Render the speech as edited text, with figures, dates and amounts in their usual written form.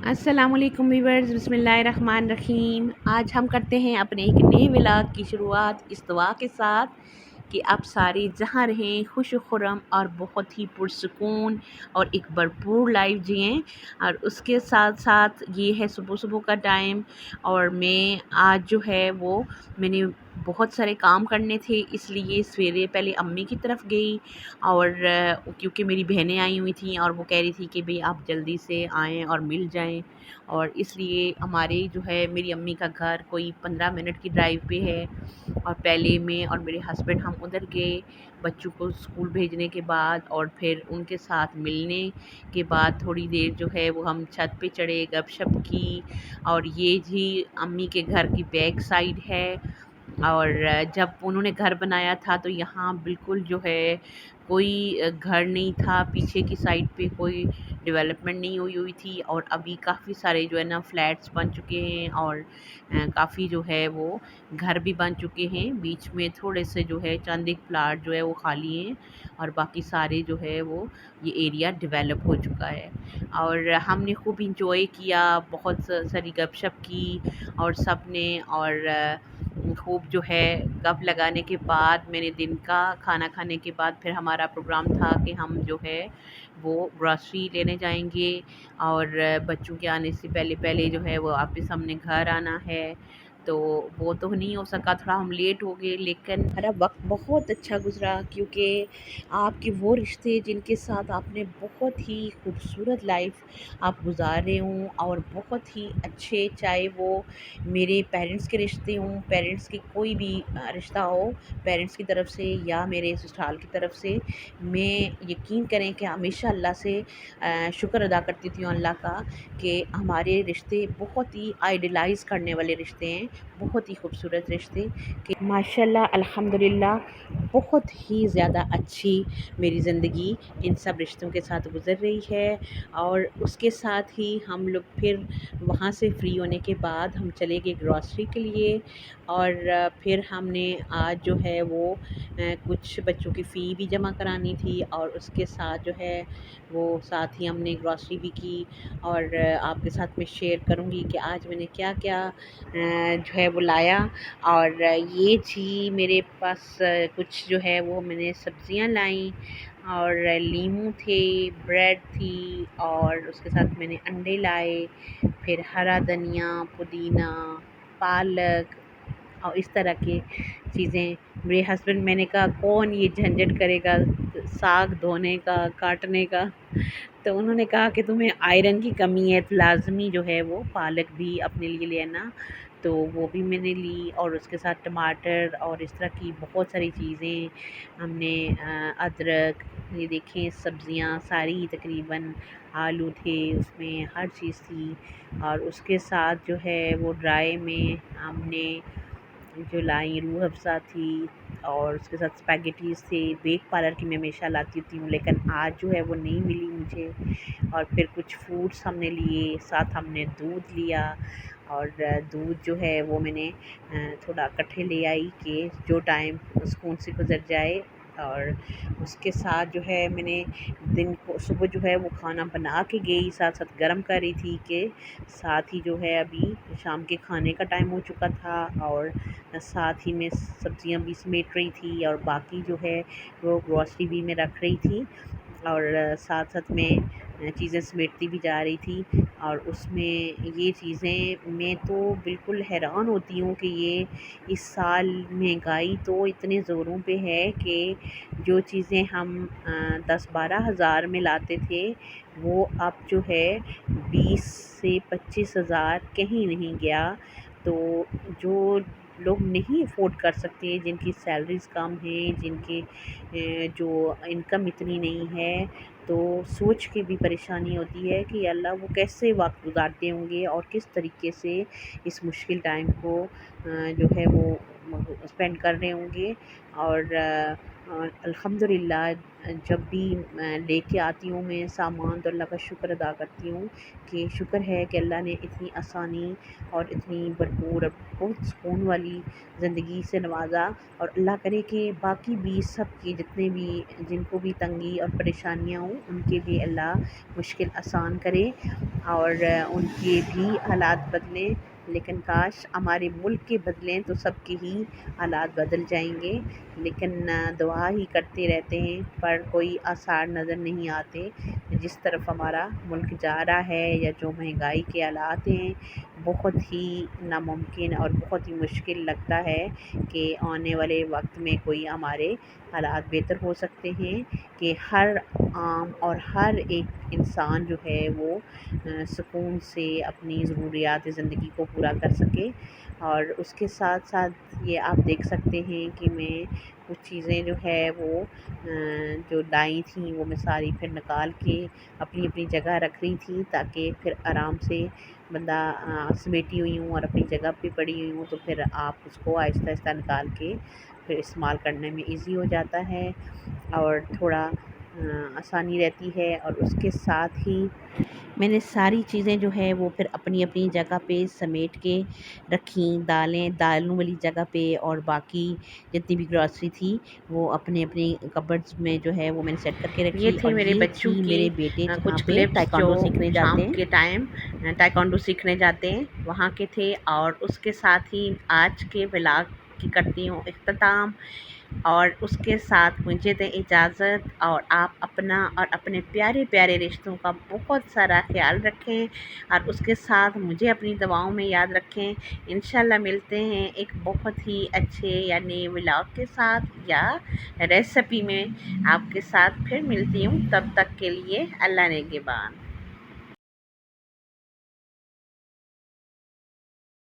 अस्सलाम वालेकुम व्यूअर्स, बिस्मिल्लाहिर्रहमानिर्रहीम। आज हम करते हैं अपने एक नए व्लॉग की शुरुआत इस दुआ के साथ कि आप सारे जहाँ रहें खुश खुरम और बहुत ही पुरसुकून और एक भरपूर लाइफ जिएं। और उसके साथ साथ ये है सुबह सुबह का टाइम, और मैं आज जो है वो मैंने बहुत सारे काम करने थे, इसलिए सवेरे पहले अम्मी की तरफ गई। और क्योंकि मेरी बहनें आई हुई थी और वो कह रही थी कि भाई आप जल्दी से आएँ और मिल जाएं, और इसलिए हमारे जो है मेरी अम्मी का घर कोई 15 मिनट की ड्राइव पे है। और पहले मैं और मेरे हस्बैंड हम उधर गए बच्चों को स्कूल भेजने के बाद, और फिर उनके साथ मिलने के बाद थोड़ी देर जो है वो हम छत पे चढ़े, गपशप की। और ये जी अम्मी के घर की बैक साइड है। और जब उन्होंने घर बनाया था तो यहाँ बिल्कुल जो है कोई घर नहीं था, पीछे की साइड पे कोई डेवलपमेंट नहीं हुई हुई थी। और अभी काफ़ी सारे जो है ना फ्लैट्स बन चुके हैं, और काफ़ी जो है वो घर भी बन चुके हैं। बीच में थोड़े से जो है चंद एक प्लाट जो है वो खाली हैं, और बाकी सारे जो है वो ये एरिया डेवलप हो चुका है। और हमने खूब इंजॉय किया, बहुत सारी गपशप की और सब ने। और खूब जो है गप लगाने के बाद मैंने दिन का खाना खाने के बाद फिर हमारा प्रोग्राम था कि हम जो है वो ग्रॉसरी लेने जाएंगे। और बच्चों के आने से पहले पहले जो है वो वापस हमने घर आना है। तो वो तो नहीं हो सका, थोड़ा हम लेट हो गए, लेकिन हमारा वक्त बहुत अच्छा गुजरा, क्योंकि आपके वो रिश्ते जिनके साथ आपने बहुत ही खूबसूरत लाइफ आप गुजार रहे हों, और बहुत ही अच्छे, चाहे वो मेरे पेरेंट्स के रिश्ते हों, पेरेंट्स की कोई भी रिश्ता हो, पेरेंट्स की तरफ से या मेरे ससुराल की तरफ से, मैं यकीन करें कि हमेशा अल्लाह से शुक्र अदा करती थी अल्लाह का कि हमारे रिश्ते बहुत ही आइडलाइज़ करने वाले रिश्ते हैं, बहुत ही खूबसूरत रिश्ते कि माशाल्लाह अल्हम्दुलिल्लाह बहुत ही ज़्यादा अच्छी मेरी ज़िंदगी इन सब रिश्तों के साथ गुज़र रही है। और उसके साथ ही हम लोग फिर वहाँ से फ्री होने के बाद हम चले गए ग्रॉसरी के लिए। और फिर हमने आज जो है वो कुछ बच्चों की फ़ी भी जमा करानी थी, और उसके साथ जो है वो साथ ही हमने ग्रॉसरी भी की। और आपके साथ मैं शेयर करूँगी कि आज मैंने क्या क्या जो है वो लाया। और ये जी मेरे पास कुछ जो है वो मैंने सब्ज़ियाँ लाई, और लीमू थे, ब्रेड थी, और उसके साथ मैंने अंडे लाए, फिर हरा धनिया, पुदीना, पालक और इस तरह की चीज़ें। मेरे हस्बैंड, मैंने कहा कौन ये झंझट करेगा साग धोने का, काटने का। तो उन्होंने कहा कि तुम्हें आयरन की कमी है, तो लाज़मी जो है वो पालक भी अपने लिए लेना। तो वो भी मैंने ली, और उसके साथ टमाटर और इस तरह की बहुत सारी चीज़ें हमने, अदरक, ये देखें सब्ज़ियाँ सारी तकरीबन, आलू थे उसमें, हर चीज़ थी। और उसके साथ जो है वो ड्राई में हमने जो लाई रूह अफ़ज़ा थी, और उसके साथ स्पैगेटीज़ थे। बेक पार्लर की मैं हमेशा लाती होती हूँ, लेकिन आज जो है वो नहीं मिली मुझे। और फिर कुछ फ्रूट्स हमने लिए, साथ हमने दूध लिया। और दूध जो है वो मैंने थोड़ा इकट्ठे ले आई कि जो टाइम सुकून से गुज़र जाए। और उसके साथ जो है मैंने दिन को सुबह जो है वो खाना बना के गई, साथ साथ गर्म कर रही थी कि साथ ही जो है अभी शाम के खाने का टाइम हो चुका था। और साथ ही मैं सब्ज़ियाँ भी समेट रही थी, और बाकी जो है वो ग्रॉसरी भी मैं रख रही थी। और साथ साथ मैं चीज़ें समेटती भी जा रही थी। और उसमें ये चीज़ें मैं तो बिल्कुल हैरान होती हूँ कि ये इस साल महंगाई तो इतने ज़ोरों पे है कि जो चीज़ें हम 10-12 हज़ार में लाते थे, वो अब जो है 20 से 25 हज़ार कहीं नहीं गया। तो जो लोग नहीं अफोर्ड कर सकते, जिनकी सैलरीज़ कम हैं, जिनके जो इनकम इतनी नहीं है, तो सोच के भी परेशानी होती है कि अल्लाह वो कैसे वक्त गुजारते होंगे और किस तरीके से इस मुश्किल टाइम को जो है वो स्पेंड कर रहे होंगे। और अल्हम्दुलिल्लाह जब भी लेके आती हूँ मैं सामान, तो अल्लाह का शुक्र अदा करती हूँ कि शुक्र है कि अल्लाह ने इतनी आसानी और इतनी भरपूर बहुत सुकून वाली ज़िंदगी से नवाज़ा। और अल्लाह करे कि बाकी भी सब के जितने भी जिनको भी तंगी और परेशानियाँ हों, ان کے بھی اللہ مشکل آسان کرے اور ان کے بھی حالات بدلیں، لیکن کاش ہمارے ملک کے بدلیں تو سب کے ہی حالات بدل جائیں گے، لیکن دعا ہی کرتے رہتے ہیں پر کوئی آثار نظر نہیں آتے۔ جس طرف ہمارا ملک جا رہا ہے یا جو مہنگائی کے حالات ہیں، بہت ہی ناممکن اور بہت ہی مشکل لگتا ہے کہ آنے والے وقت میں کوئی ہمارے حالات بہتر ہو سکتے ہیں کہ ہر عام اور ہر ایک انسان جو ہے وہ سکون سے اپنی ضروریات زندگی کو پورا کر سکے۔ اور اس کے ساتھ ساتھ یہ آپ دیکھ سکتے ہیں کہ میں کچھ چیزیں جو ہے وہ جو لائی تھیں وہ میں ساری پھر نکال کے اپنی اپنی جگہ رکھ رہی تھی، تاکہ پھر آرام سے بندہ سمیٹی ہوئی ہوں اور اپنی جگہ پہ پڑی ہوئی ہوں تو پھر آپ اس کو آہستہ آہستہ نکال کے پھر استعمال کرنے میں ایزی ہو جاتا ہے اور تھوڑا آسانی رہتی ہے۔ اور اس کے ساتھ ہی میں نے ساری چیزیں جو ہے وہ پھر اپنی اپنی جگہ پہ سمیٹ کے رکھیں، دالوں والی جگہ پہ، اور باقی جتنی بھی گروسری تھی وہ اپنے اپنے کبرڈز میں جو ہے وہ میں نے سیٹ کر کے رکھی۔ یہ تھے میرے بچوں کی میرے بیٹے کچھ کلپس جو شام کے ٹائم تائیکوانڈو سیکھنے جاتے ہیں وہاں کے تھے، اور اس کے ساتھ ہی آج کے ولاگ کی کرتی ہوں اختتام، اور اس کے ساتھ مجھے دیں اجازت، اور آپ اپنا اور اپنے پیارے پیارے رشتوں کا بہت سارا خیال رکھیں، اور اس کے ساتھ مجھے اپنی دعاؤں میں یاد رکھیں۔ انشاءاللہ ملتے ہیں ایک بہت ہی اچھے یا نئے ولاگ کے ساتھ یا ریسیپی میں آپ کے ساتھ پھر ملتی ہوں، تب تک کے لیے اللہ نگہبان۔